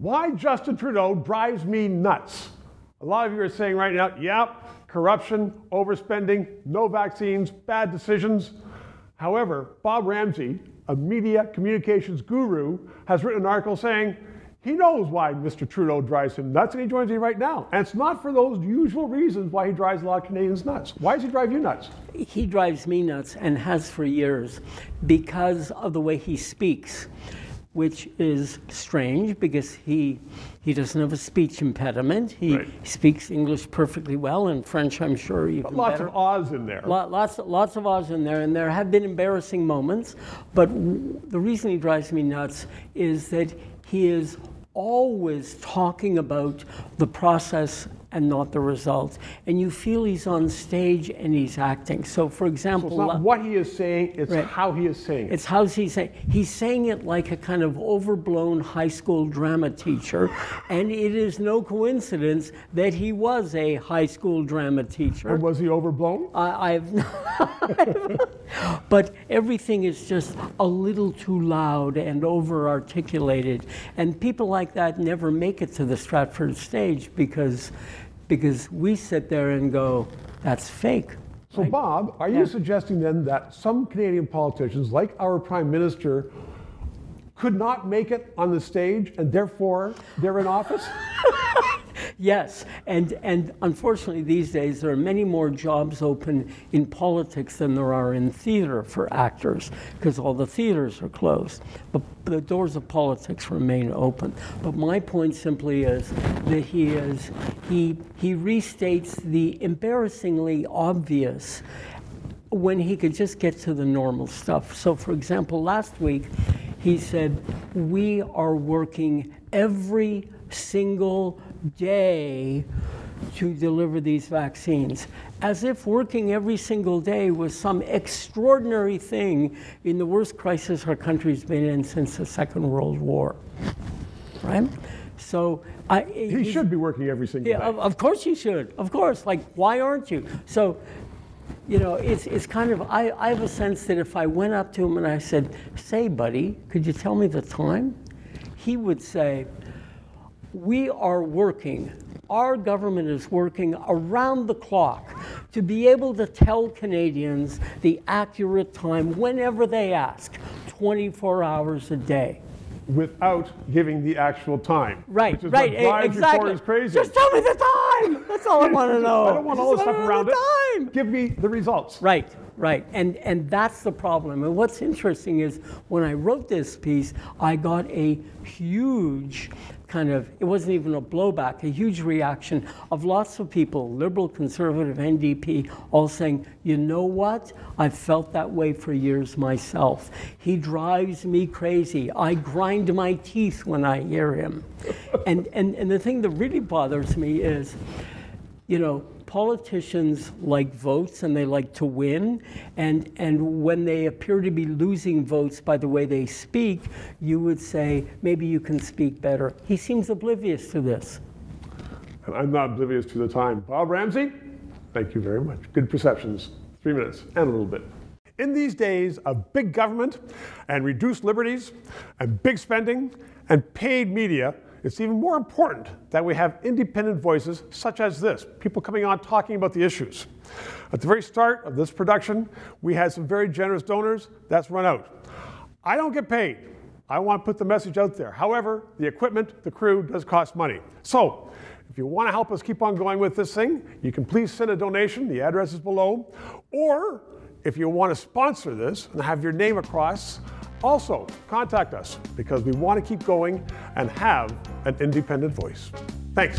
Why Justin Trudeau drives me nuts. A lot of you are saying right now, yep, corruption, overspending, no vaccines, bad decisions. However, Bob Ramsay, a media communications guru, has written an article saying he knows why Mr. Trudeau drives him nuts, and he joins me right now. And it's not for those usual reasons why he drives a lot of Canadians nuts. Why does he drive you nuts? He drives me nuts, and has for years, because of the way he speaks, which is strange because he doesn't have a speech impediment. He speaks English perfectly well, and French, I'm sure, even better. Lots of ahs in there. Lots of ahs in there, and there have been embarrassing moments. But the reason he drives me nuts is that he is always talking about the process and not the result. And you feel he's on stage and he's acting. So for example— So it's not what he is saying, it's how he is saying it. It's how he's saying. He's saying it like a kind of overblown high school drama teacher. And it is no coincidence that he was a high school drama teacher. And was he overblown? But everything is just a little too loud and over-articulated. And people like that never make it to the Stratford stage because we sit there and go, that's fake. So Bob, are you suggesting then that some Canadian politicians, like our Prime Minister, could not make it on the stage and therefore they're in office? Yes, and unfortunately these days there are many more jobs open in politics than there are in theater for actors, because all the theaters are closed. But the doors of politics remain open. But my point simply is that he restates the embarrassingly obvious when he could just get to the normal stuff. So for example, last week he said, we are working every single day to deliver these vaccines, as if working every single day was some extraordinary thing in the worst crisis our country's been in since the Second World War, right? So he should be working every single day. Of course he should, of course. Like, why aren't you? So, you know, it's kind of, I have a sense that if I went up to him and I said, say buddy, could you tell me the time? He would say, we are working, our government is working around the clock to be able to tell Canadians the accurate time whenever they ask, 24 hours a day. Without giving the actual time. Right, which is right, what drives exactly. reporters crazy. Just tell me the time! That's all I want to know. I don't want all the stuff around it. Give me the results. Right. Right, and that's the problem. And what's interesting is when I wrote this piece, I got a huge kind of, it wasn't even a blowback, a huge reaction of lots of people, Liberal, Conservative, NDP, all saying, you know what? I've felt that way for years myself. He drives me crazy. I grind my teeth when I hear him. And the thing that really bothers me is, you know, politicians like votes and they like to win, and when they appear to be losing votes by the way they speak, you would say, maybe you can speak better. He seems oblivious to this. And I'm not oblivious to the time. Bob Ramsay, thank you very much. Good perceptions. 3 minutes and a little bit. In these days of big government and reduced liberties and big spending and paid media, it's even more important that we have independent voices such as this, people coming on talking about the issues. At the very start of this production, we had some very generous donors. That's run out. I don't get paid. I want to put the message out there. However, the equipment, the crew does cost money. So if you want to help us keep on going with this thing, you can please send a donation. The address is below. Or if you want to sponsor this and have your name across, also contact us, because we want to keep going and have an independent voice. Thanks.